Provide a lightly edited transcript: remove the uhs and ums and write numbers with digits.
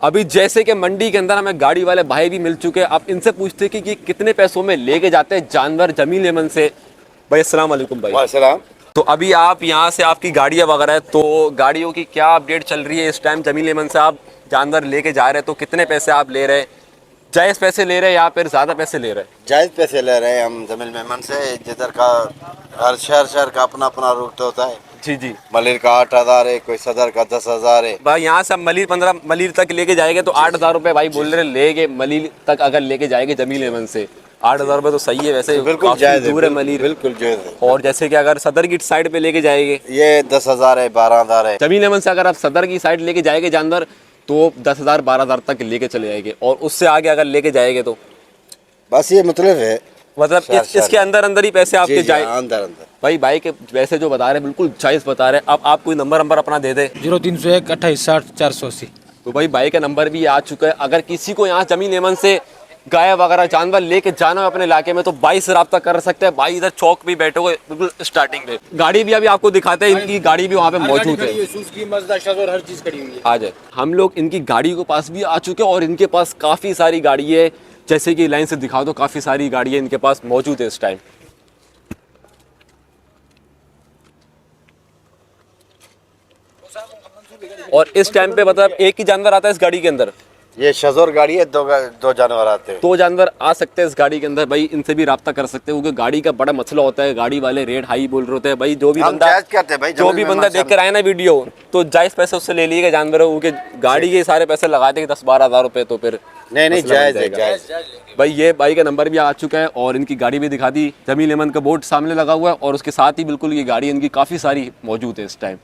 अभी जैसे कि मंडी के अंदर हमें गाड़ी वाले भाई भी मिल चुके हैं, अब इनसे पूछते हैं कि कितने पैसों में लेके जाते हैं जानवर जमील यमन से। भाई अस्सलाम वालेकुम भाई। वालेकुम। तो अभी आप यहाँ से आपकी गाड़ियाँ वगैरह, तो गाड़ियों की क्या अपडेट चल रही है इस टाइम? जमील यमन से आप जानवर लेके जा रहे हैं तो कितने पैसे आप ले रहे हैं? जायज़ पैसे ले रहे हैं या फिर ज़्यादा पैसे ले रहे हैं? जायज़ पैसे ले रहे हैं हम जमील मेमन से। जिधर का हर शहर का अपना अपना रूट होता है। जी जी। मलिर का 8,000 है, कोई सदर का 10,000 है। भाई यहाँ से मलिर 15 मलिर तक लेके जाएंगे तो 8,000 रुपये भाई बोल रहे लेके मलिर तक अगर लेके जाएंगे जमील यमन से 8,000 रुपये तो सही है वैसे, बिल्कुल जायज़ है, दूर है मलिर, बिल्कुल जायज़ है। और जैसे कि अगर सदर की साइड पे लेके जाएंगे ये 10,000 है, 12,000 है। जमील यमन से अगर आप सदर की साइड लेके जाएंगे जानवर तो 10,000 12,000 तक लेके चले जाएंगे, और उससे आगे अगर लेके जाएंगे तो बस ये मतलब है, मतलब इसके अंदर अंदर ही पैसे आपके जाए अंदर अंदर। भाई के पैसे जो बता रहे हैं बिल्कुल जायज़ बता रहे हैं। अब आप कोई नंबर अपना दे दे। 0301 28 60 480। तो भाई का नंबर भी आ चुका है। अगर किसी को यहाँ जमील यमन से गाय वगैरह जानवर लेके जाना है अपने इलाके में तो भाई से रब्ता कर सकते हैं। भाई इधर चौक भी बैठे हुए बिल्कुल स्टार्टिंग में। गाड़ी भी अभी आपको दिखाते हैं, इनकी गाड़ी भी वहाँ पे मौजूद है। हर चीज खड़ी हुई है। आ जाए, हम लोग इनकी गाड़ी के पास भी आ चुके हैं और इनके पास काफ़ी सारी गाड़ी है। जैसे कि लाइन से दिखाओ तो काफ़ी सारी गाड़ियाँ इनके पास मौजूद है इस टाइम। और इस टाइम पे मतलब एक ही जानवर आता है इस गाड़ी के अंदर? ये शजोर गाड़ी है, दो जानवर आते हैं। 2 जानवर आ सकते हैं इस गाड़ी के अंदर। भाई इनसे भी राब्ता कर सकते हैं क्योंकि गाड़ी का बड़ा मसला होता है, गाड़ी वाले रेट हाई बोल रहे होते हैं। भाई जो भी बंदा देख कर आए ना वीडियो तो जायज़ पैसे उससे ले लीजिएगा जानवरों के। गाड़ी के सारे पैसे लगा देंगे 10-12 हज़ार रुपये तो फिर नहीं जायज़ है, जायज़। भाई ये भाई का नंबर भी आ चुका है और इनकी गाड़ी भी दिखा दी। जमील यमन का बोर्ड सामने लगा हुआ है और उसके साथ ही बिल्कुल ये गाड़ी इनकी काफ़ी सारी मौजूद है इस टाइम।